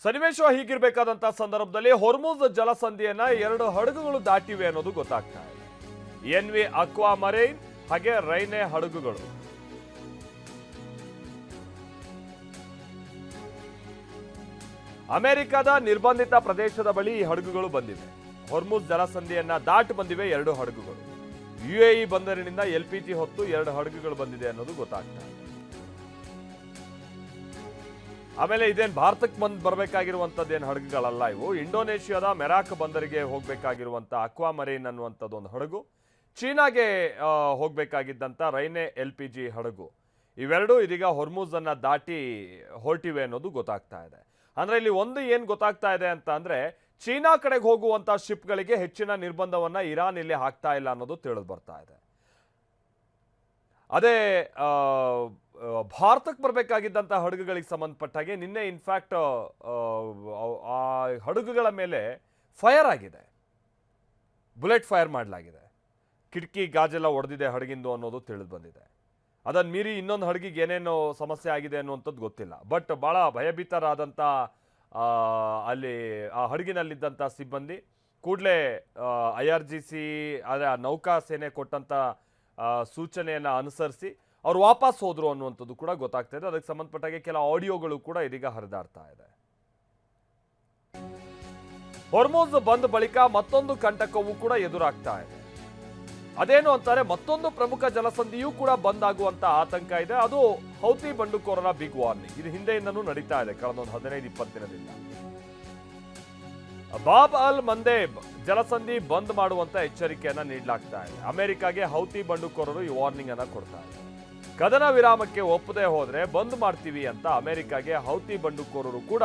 ಸನ್ನಿವೇಶ ಹೀಗಿರಬೇಕಾದಂತ ಸಂದರ್ಭದಲ್ಲಿ ಹೊರ್ಮುಜ್ ಜಲಸಂಧಿಯನ್ನ 2 ಹಡಗುಗಳು ದಾಟಿವೆ ಅನ್ನೋದು ಗೊತ್ತಾಗ್ತಾ ಇದೆ. ಎನ್ವಿ ಅಕ್ವಾ ಮರೈನ್ ಹಾಗೆ ರೈನೆ ಹಡಗುಗಳು. ಅಮೆರಿಕದ ನಿರ್ಬಂಧಿತ ಪ್ರದೇಶದ ಬಳಿ ಈ ಹಡಗುಗಳು ಬಂದಿವೆ. ಹೊರ್ಮುಜ್ ಜಲಸಂಧಿಯನ್ನ ದಾಟಿ ಬಂದಿವೆ 2 ಹಡಗುಗಳು. ಯುಎಇ ಬಂದರಿನಿಂದ ಎಲ್ಪಿಜಿ ಹೊತ್ತು 2 ಹಡಗುಗಳು ಬಂದಿದೆ ಅನ್ನೋದು ಗೊತ್ತಾಗ್ತಾ ಇದೆ. ಆಮೇಲೆ ಇದೇನು ಭಾರತಕ್ಕೆ ಬರಬೇಕಾಗಿರುವಂಥದ್ದೇನು ಹಡಗುಗಳಲ್ಲ ಇವು. ಇಂಡೋನೇಷ್ಯಾದ ಮೆರಾಕ್ ಬಂದರಿಗೆ ಹೋಗಬೇಕಾಗಿರುವಂಥ ಅಕ್ವಾ ಮರೈನ್ ಅನ್ನುವಂಥದ್ದು ಒಂದು ಹಡಗು, ಚೀನಾಗೆ ಹೋಗಬೇಕಾಗಿದ್ದಂಥ ರೈನೆ LPG ಹಡಗು, ಇವೆರಡೂ ಇದೀಗ ಹೊರ್ಮುಜ್ ಅನ್ನ ದಾಟಿ ಹೊರಟಿವೆ ಅನ್ನೋದು ಗೊತ್ತಾಗ್ತಾ ಇದೆ. ಅಂದ್ರೆ ಇಲ್ಲಿ ಒಂದು ಏನು ಗೊತ್ತಾಗ್ತಾ ಇದೆ ಅಂತ ಅಂದ್ರೆ, ಚೀನಾ ಕಡೆಗೆ ಹೋಗುವಂಥ ಶಿಪ್ಗಳಿಗೆ ಹೆಚ್ಚಿನ ನಿರ್ಬಂಧವನ್ನ ಇರಾನ್ ಇಲ್ಲಿ ಹಾಕ್ತಾ ಇಲ್ಲ ಅನ್ನೋದು ತಿಳಿದು ಬರ್ತಾ ಇದೆ. ಅದೇ ಭಾರತಕ್ಕೆ ಬರಬೇಕಾಗಿದ್ದಂಥ ಹಡಗುಗಳಿಗೆ ಸಂಬಂಧಪಟ್ಟ ಹಾಗೆ ನಿನ್ನೆ ಇನ್ಫ್ಯಾಕ್ಟ್ ಆ ಹಡಗುಗಳ ಮೇಲೆ ಫೈರ್ ಆಗಿದೆ, ಬುಲೆಟ್ ಫೈರ್ ಮಾಡಲಾಗಿದೆ, ಕಿಟಕಿ ಗಾಜೆಲ್ಲ ಒಡೆದಿದೆ ಹಡಗಿಂದು ಅನ್ನೋದು ತಿಳಿದು ಬಂದಿದೆ. ಅದನ್ನು ಮೀರಿ ಇನ್ನೊಂದು ಹಡಗಿಗೆ ಏನೇನು ಸಮಸ್ಯೆ ಆಗಿದೆ ಅನ್ನುವಂಥದ್ದು ಗೊತ್ತಿಲ್ಲ. ಬಟ್ ಭಾಳ ಭಯಭೀತರಾದಂಥ ಅಲ್ಲಿ ಆ ಹಡಗಿನಲ್ಲಿದ್ದಂಥ ಸಿಬ್ಬಂದಿ ಕೂಡಲೇ IRGC ಅದೇ ನೌಕಾ ಸೇನೆ ಕೊಟ್ಟಂಥ ಸೂಚನೆಯನ್ನು ಅನುಸರಿಸಿ ಅವ್ರು ವಾಪಸ್ ಹೋದ್ರು ಅನ್ನುವಂಥದ್ದು ಕೂಡ ಗೊತ್ತಾಗ್ತಾ ಇದೆ. ಅದಕ್ಕೆ ಸಂಬಂಧಪಟ್ಟಾಗೆ ಕೆಲ ಆಡಿಯೋಗಳು ಕೂಡ ಇದೀಗ ಹರಿದಾಡ್ತಾ ಇದೆ. ಹೊರ್ಮುಜ್ ಬಂದ ಬಳಿಕ ಮತ್ತೊಂದು ಕಂಟಕವೂ ಕೂಡ ಎದುರಾಗ್ತಾ ಇದೆ. ಅದೇನು ಅಂತಾರೆ, ಮತ್ತೊಂದು ಪ್ರಮುಖ ಜಲಸಂಧಿಯೂ ಕೂಡ ಬಂದ್ ಆಗುವಂತ ಆತಂಕ ಇದೆ. ಅದು ಹೌತಿ ಬಂಡುಕೋರರ ಬಿಗ್ ವಾರ್ನಿಂಗ್. ಇದು ಹಿಂದೆಯಿಂದನೂ ನಡೀತಾ ಇದೆ ಕಳೆದ ಒಂದು 15-20 ದಿನದಿಂದ. ಬಾಬ್ ಅಲ್ ಮಂದೇಬ್ ಜಲಸಂಧಿ ಬಂದ್ ಮಾಡುವಂತ ಎಚ್ಚರಿಕೆಯನ್ನ ನೀಡಲಾಗ್ತಾ ಇದೆ. ಅಮೆರಿಕಾಗೆ ಹೌತಿ ಬಂಡುಕೋರರು ಈ ವಾರ್ನಿಂಗ್ ಅನ್ನ ಕೊಡ್ತಾ ಇದೆ. ಕದನ ವಿರಾಮಕ್ಕೆ ಒಪ್ಪದೆ ಹೋದ್ರೆ ಬಂದ್ ಮಾಡ್ತೀವಿ ಅಂತ ಅಮೆರಿಕಾಗೆ ಹೌತಿ ಬಂಡುಕೋರರು ಕೂಡ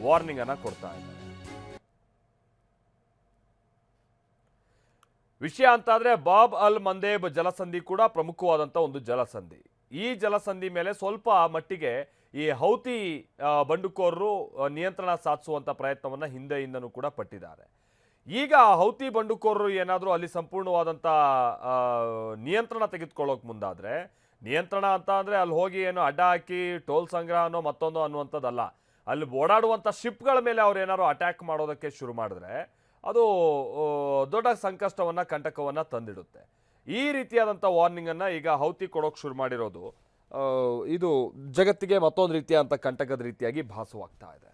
ವಾರ್ನಿಂಗ್ ಅನ್ನ ಕೊಡ್ತಾ ಇದ್ದಾರೆ. ವಿಷಯ ಅಂತಾದ್ರೆ ಬಾಬ್ ಅಲ್ ಮಂದೇಬ್ ಜಲಸಂಧಿ ಕೂಡ ಪ್ರಮುಖವಾದಂಥ ಒಂದು ಜಲಸಂಧಿ. ಈ ಜಲಸಂಧಿ ಮೇಲೆ ಸ್ವಲ್ಪ ಮಟ್ಟಿಗೆ ಈ ಹೌತಿ ಬಂಡುಕೋರರು ನಿಯಂತ್ರಣ ಸಾಧಿಸುವಂಥ ಪ್ರಯತ್ನವನ್ನು ಹಿಂದೆಯಿಂದನೂ ಕೂಡ ಪಟ್ಟಿದ್ದಾರೆ. ಈಗ ಹೌತಿ ಬಂಡುಕೋರರು ಏನಾದರೂ ಅಲ್ಲಿ ಸಂಪೂರ್ಣವಾದಂಥ ನಿಯಂತ್ರಣ ತೆಗೆದುಕೊಳ್ಳೋಕೆ ಮುಂದಾದರೆ, ನಿಯಂತ್ರಣ ಅಂತ ಅಂದರೆ ಅಲ್ಲಿ ಹೋಗಿ ಏನು ಅಡ್ಡ ಹಾಕಿ ಟೋಲ್ ಸಂಗ್ರಹ ಅನ್ನೋ ಮತ್ತೊಂದು ಅನ್ನುವಂಥದ್ದಲ್ಲ, ಅಲ್ಲಿ ಓಡಾಡುವಂಥ ಶಿಪ್ಗಳ ಮೇಲೆ ಅವ್ರು ಏನಾದ್ರು ಅಟ್ಯಾಕ್ ಮಾಡೋದಕ್ಕೆ ಶುರು ಮಾಡಿದ್ರೆ ಅದು ದೊಡ್ಡ ಸಂಕಷ್ಟವನ್ನು ಕಂಟಕವನ್ನು ತಂದಿಡುತ್ತೆ. ಈ ರೀತಿಯಾದಂಥ ವಾರ್ನಿಂಗನ್ನು ಈಗ ಹೌತಿ ಕೊಡೋಕೆ ಶುರು ಮಾಡಿರೋದು ಇದು ಜಗತ್ತಿಗೆ ಮತ್ತೊಂದು ರೀತಿಯಾದಂಥ ಕಂಟಕದ ರೀತಿಯಾಗಿ ಭಾಸವಾಗ್ತಾ ಇದೆ.